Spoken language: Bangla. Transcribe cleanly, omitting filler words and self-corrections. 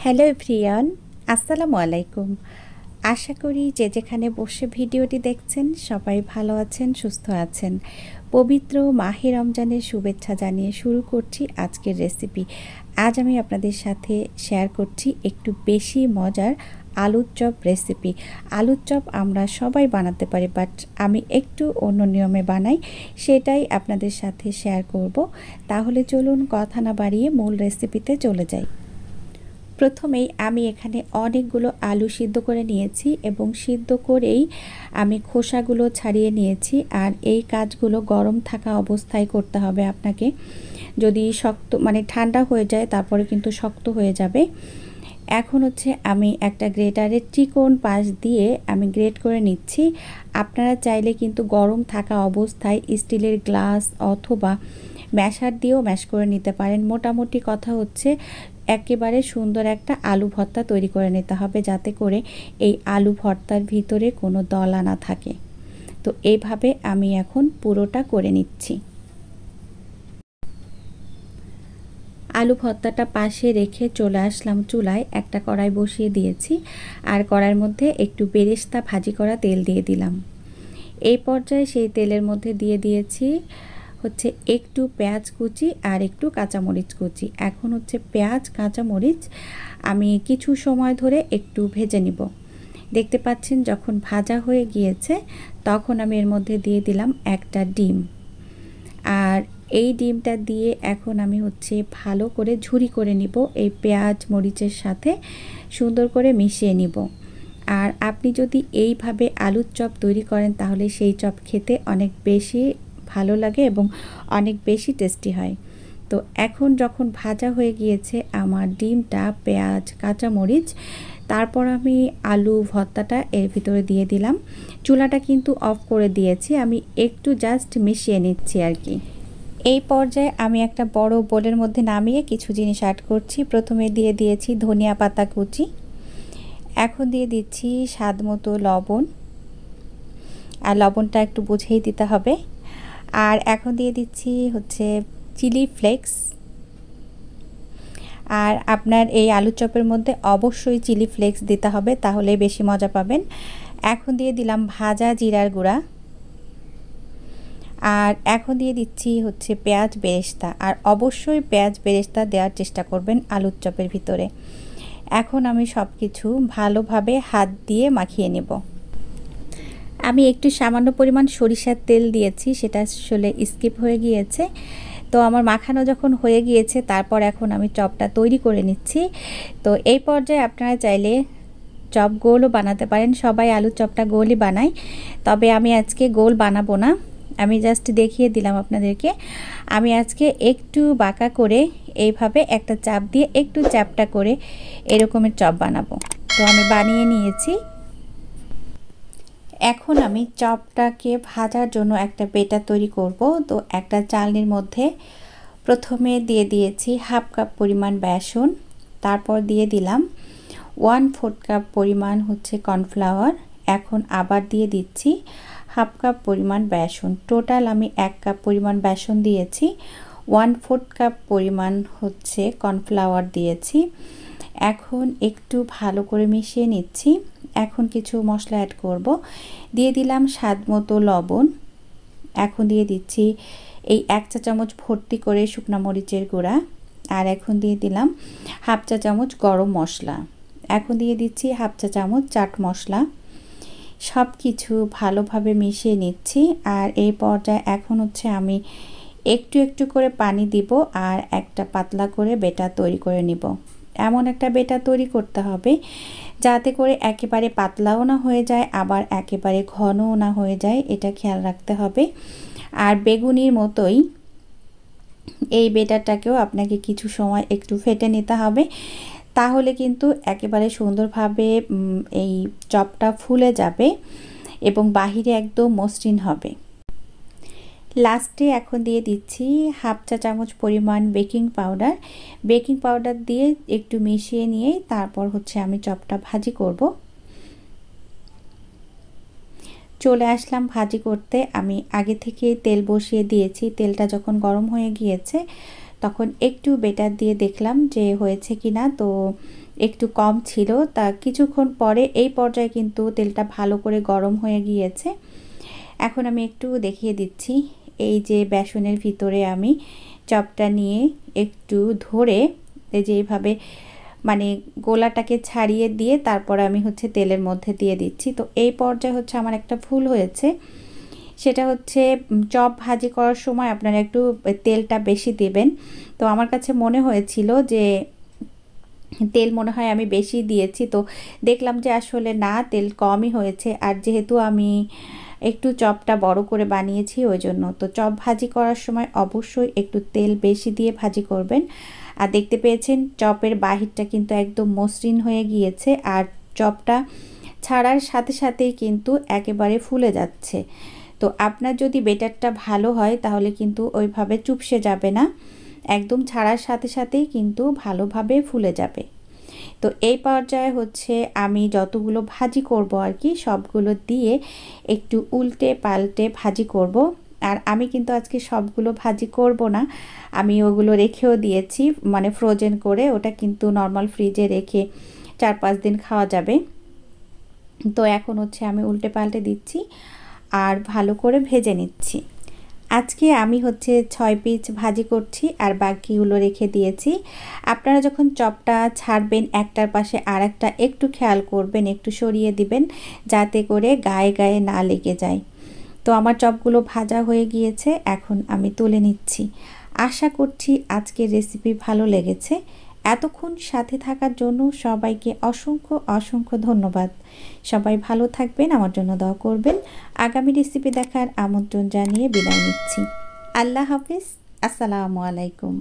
হ্যালো এভরিওয়ান, আসসালামু আলাইকুম। আশা করি যে যেখানে বসে ভিডিওটি দেখছেন সবাই ভালো আছেন, সুস্থ আছেন। পবিত্র মাহে রমজানের শুভেচ্ছা জানিয়ে শুরু করছি আজকের রেসিপি। আজ আমি আপনাদের সাথে শেয়ার করছি একটু বেশি মজার আলুর চপ রেসিপি। আলুর চপ আমরা সবাই বানাতে পারি, বাট আমি একটু অন্য নিয়মে বানাই, সেটাই আপনাদের সাথে শেয়ার করব। তাহলে চলুন কথা না বাড়িয়ে মূল রেসিপিতে চলে যাই। প্রথমেই আমি এখানে অনেকগুলো আলু সিদ্ধ করে নিয়েছি এবং সিদ্ধ করেই আমি খোসাগুলো ছাড়িয়ে নিয়েছি। আর এই কাজগুলো গরম থাকা অবস্থায় করতে হবে আপনাকে। যদি শক্ত ঠান্ডা হয়ে যায় তারপরে কিন্তু শক্ত হয়ে যাবে। এখন হচ্ছে আমি একটা গ্রেটারের চিকন পাশ দিয়ে আমি গ্রেট করে নিচ্ছি। আপনারা চাইলে কিন্তু গরম থাকা অবস্থায় স্টিলের গ্লাস অথবা ম্যাশার দিয়েও ম্যাশ করে নিতে পারেন। মোটামুটি কথা হচ্ছে একেবারে সুন্দর একটা আলু ভর্তা তৈরি করে নিতে হবে, যাতে করে এই আলু ভর্তার ভিতরে কোনো দলা না থাকে। তো এইভাবে আমি এখন পুরোটা করে নিচ্ছি। আলু ভর্তাটা পাশে রেখে চলে আসলাম চুলায়। একটা কড়াই বসিয়ে দিয়েছি আর কড়াইয়ের মধ্যে একটু বেরেস্তা ভাজি করা তেল দিয়ে দিলাম। এই পর্যায়ে সেই তেলের মধ্যে দিয়ে দিয়েছি হচ্ছে একটু পেঁয়াজ কুচি আর একটু কাঁচামরিচ কুচি। এখন হচ্ছে পেঁয়াজ কাঁচামরিচ আমি কিছু সময় ধরে একটু ভেজে নিব। দেখতে পাচ্ছেন যখন ভাজা হয়ে গিয়েছে তখন আমি এর মধ্যে দিয়ে দিলাম একটা ডিম। আর এই ডিমটা দিয়ে এখন আমি হচ্ছে ভালো করে ঝুরি করে নিব, এই পেঁয়াজ মরিচের সাথে সুন্দর করে মিশিয়ে নিব। আর আপনি যদি এইভাবে আলুর চপ তৈরি করেন তাহলে সেই চপ খেতে অনেক বেশি ভালো লাগে এবং অনেক বেশি টেস্টি হয়। তো এখন যখন ভাজা হয়ে গিয়েছে আমার ডিমটা, পেঁয়াজ, কাঁচামরিচ, তারপর আমি আলু ভর্তাটা এর ভিতরে দিয়ে দিলাম। চুলাটা কিন্তু অফ করে দিয়েছি, আমি একটু জাস্ট মিশিয়ে নিচ্ছি আর কি। এই পর্যায়ে আমি একটা বড় বোলের মধ্যে নামিয়ে কিছু জিনিস অ্যাড করছি। প্রথমে দিয়ে দিয়েছি ধনিয়া পাতা কুচি, এখন দিয়ে দিচ্ছি স্বাদ মতো লবণ, আর লবণটা একটু বুঝেই দিতে হবে। আর এখন দিয়ে দিচ্ছি হচ্ছে চিলি ফ্লেক্স। আর আপনার এই আলু চপের মধ্যে অবশ্যই চিলি ফ্লেক্স দিতে হবে, তাহলে বেশি মজা পাবেন। এখন দিয়ে দিলাম ভাজা জিরার গুঁড়া। আর এখন দিয়ে দিচ্ছি হচ্ছে পেঁয়াজ বেরেস্তা। আর অবশ্যই পেঁয়াজ বেরেস্তা দেওয়ার চেষ্টা করবেন আলুর চপের ভিতরে। এখন আমি সব কিছু ভালোভাবে হাত দিয়ে মাখিয়ে নেব। আমি একটু সামান্য পরিমাণ সরিষার তেল দিয়েছি, সেটা আসলে স্কিপ হয়ে গিয়েছে। তো আমার মাখানো যখন হয়ে গিয়েছে তারপর এখন আমি চপটা তৈরি করে নিচ্ছি। তো এই পর্যায়ে আপনারা চাইলে চপ গোলও বানাতে পারেন। সবাই আলুর চপটা গোলই বানায়, তবে আমি আজকে গোল বানাবো না। আমি জাস্ট দেখিয়ে দিলাম আপনাদেরকে। আমি আজকে একটু বাঁকা করে এইভাবে একটা চাপ দিয়ে একটু চ্যাপটা করে এরকমের চপ বানাবো। তো আমি বানিয়ে নিয়েছি। এখন আমি চপটাকে ভাজার জন্য একটা বেটার তৈরি করব। তো একটা চালনির মধ্যে প্রথমে দিয়ে দিয়েছি হাফ কাপ পরিমাণ বেসন, তারপর দিয়ে দিলাম 1/4 কাপ পরিমাণ হচ্ছে কর্নফ্লাওয়ার। এখন আবার দিয়ে দিচ্ছি হাফ কাপ পরিমাণ বেসন। টোটাল আমি 1 কাপ পরিমাণ বেসন দিয়েছি, 1/4 কাপ পরিমাণ হচ্ছে কর্নফ্লাওয়ার দিয়েছি। এখন একটু ভালো করে মিশিয়ে নিচ্ছি। এখন কিছু মশলা অ্যাড করব। দিয়ে দিলাম স্বাদ মতো লবণ। এখন দিয়ে দিচ্ছি এই 1 চা চামচ ভর্তি করে শুকনো মরিচের গুঁড়া। আর এখন দিয়ে দিলাম হাফ চা চামচ গরম মশলা। এখন দিয়ে দিচ্ছি হাফ চা চামচ চাট মশলা। সব কিছু ভালোভাবে মিশিয়ে নিচ্ছি। আর এই পর্যায়ে এখন হচ্ছে আমি একটু একটু করে পানি দিব আর একটা পাতলা করে বেটার তৈরি করে নিব। এমন একটা বেটার তৈরি করতে হবে যাতে করে একেবারে পাতলাও না হয়ে যায়, আবার একেবারে ঘনও না হয়ে যায়, এটা খেয়াল রাখতে হবে। আর বেগুনির মতোই এই বেটারটাকেও আপনাকে কিছু সময় একটু ফেটে নিতে হবে, তাহলে কিন্তু একেবারে সুন্দরভাবে এই চপটা ফুলে যাবে এবং বাহিরে একদম মসৃণ হবে। লাস্টে এখন দিয়ে দিচ্ছি হাফ চা চামচ পরিমাণ বেকিং পাউডার। বেকিং পাউডার দিয়ে একটু মিশিয়ে নিয়ে তারপর হচ্ছে আমি চপটা ভাজি করব। চলে আসলাম ভাজি করতে। আমি আগে থেকে তেল বসিয়ে দিয়েছি। তেলটা যখন গরম হয়ে গিয়েছে তখন একটু বেটার দিয়ে দেখলাম যে হয়েছে কি না, তো একটু কম ছিল। তা কিছুক্ষণ পরে এই পর্যায়ে কিন্তু তেলটা ভালো করে গরম হয়ে গিয়েছে। এখন আমি একটু দেখিয়ে দিচ্ছি। এই যে বেসনের ভিতরে আমি চপটা নিয়ে একটু ধরে এই যে এইভাবে মানে গোলাটাকে ছাড়িয়ে দিয়ে তারপর আমি হচ্ছে তেলের মধ্যে দিয়ে দিচ্ছি। তো এই পর্যায়ে হচ্ছে আমার একটা ভুল হয়েছে, সেটা হচ্ছে চপ ভাজি করার সময় আপনারা একটু তেলটা বেশি দেবেন। তো আমার কাছে মনে হয়েছিল যে তেল মনে হয় আমি বেশি দিয়েছি, তো দেখলাম যে আসলে না, তেল কমই হয়েছে। আর যেহেতু আমি একটু চপটা বড় করে বানিয়েছি ওই জন্য। তো চপ ভাজি করার সময় অবশ্যই একটু তেল বেশি দিয়ে ভাজি করবেন। আর দেখতে পেয়েছেন চপের বাহিরটা কিন্তু একদম মসৃণ হয়ে গিয়েছে, আর চপটা ছাড়ার সাথে সাথেই কিন্তু একেবারে ফুলে যাচ্ছে। তো আপনার যদি বেটারটা ভালো হয় তাহলে কিন্তু ওইভাবে চুপসে যাবে না, একদম ছাড়ার সাথে সাথেই কিন্তু ভালোভাবে ফুলে যাবে। তো এই পর্যায়ে হচ্ছে আমি যতগুলো ভাজি করব আর কি সবগুলো দিয়ে একটু উল্টে পাল্টে ভাজি করব। আর আমি কিন্তু আজকে সবগুলো ভাজি করব না, আমি ওগুলো রেখেও দিয়েছি, মানে ফ্রোজেন করে। ওটা কিন্তু নর্মাল ফ্রিজে রেখে 4-5 দিন খাওয়া যাবে। তো এখন হচ্ছে আমি উল্টে পাল্টে দিচ্ছি আর ভালো করে ভেজে নিচ্ছি। আজকে আমি হচ্ছে 6 পিস ভাজি করছি আর বাকিগুলো রেখে দিয়েছি। আপনারা যখন চপটা ছাড়বেন একটার পাশে আরেকটা একটু খেয়াল করবেন, একটু সরিয়ে দিবেন যাতে করে গায়ে গায়ে না লেগে যায়। তো আমার চপগুলো ভাজা হয়ে গিয়েছে, এখন আমি তুলে নিচ্ছি। আশা করছি আজকের রেসিপি ভালো লেগেছে। এতক্ষণ সাথে থাকার জন্য সবাইকে অসংখ্য অসংখ্য ধন্যবাদ। সবাই ভালো থাকবেন, আমার জন্য দোয়া করবেন। আগামী রেসিপি দেখার আমন্ত্রণ জানিয়ে বিদায় নিচ্ছি। আল্লাহ হাফিজ। আসসালামু আলাইকুম।